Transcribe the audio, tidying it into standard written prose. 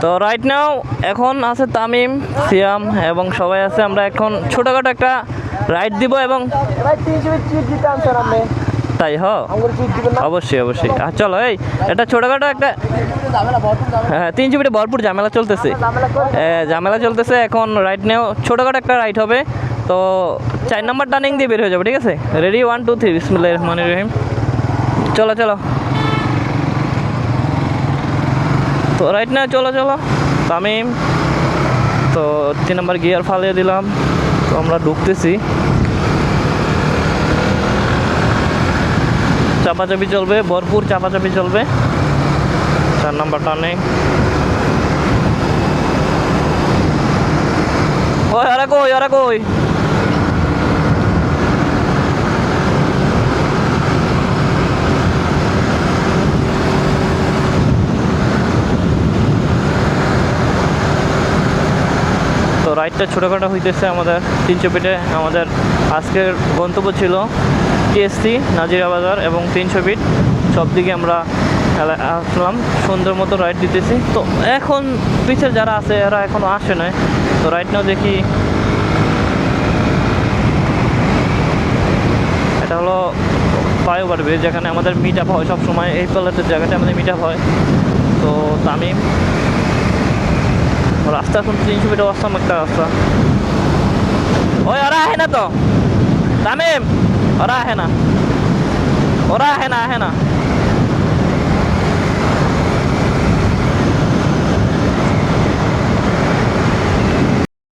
তো right now এখন আছে তামিম, সিয়াম এবং সবাই আছে। আমরা এখন ছোটখাটো একটা রাইড দিব এবং তাই অবশ্যই অবশ্যই। চলো এই এটা ছোটখাটো একটা, হ্যাঁ 3 জিবিতে ভরপুর ঝামেলা চলতেছে, ঝামেলা চলতেছে এখন। রাইড নেও ছোটখাটো একটা রাইড হবে। তো 4 নম্বর টার্নিং দিয়ে বের হয়ে যাবো, ঠিক আছে? রেডি 1 2 3 বিসমিল্লাহির রহমানির রহিম। চলো চলো। তো রাইট নাও চলো চলো তামিম। তো 3 নম্বর গিয়ার ফালিয়ে দিলাম। তো আমরা ঢুকতেছি, চাপাচাপি চলবে, ভরপুর চাপাচাপি চলবে। 4 নম্বর টার্নিং। ওই আরে কই, আরে কই? তো রাইডটা ছোটোখাটো হইতেছে আমাদের 300 ফিটে। আমাদের আজকের গন্তব্য ছিল টিএসসি নাজিরা বাজার এবং 300 ফিট। সব দিকে আমরা আসলাম, সুন্দর মতো রাইড দিতেছি। তো এখন পিছের যারা আছে এরা এখনও আসে নাই। তো রাইড নাও দেখি, এটা হলো ফ্লাইওভার ব্রিজ, যেখানে আমাদের মিট আপ হয় সবসময়। এই প্লেটের জায়গাটা আমাদের মিট আপ হয়। তো তামিম রাস্তা এখন 300 ফিটে অসম একটা রাস্তা। ওই ওরা আহে না তো তামিম, ওরা আহে না, ওরা আহে না, আহে না।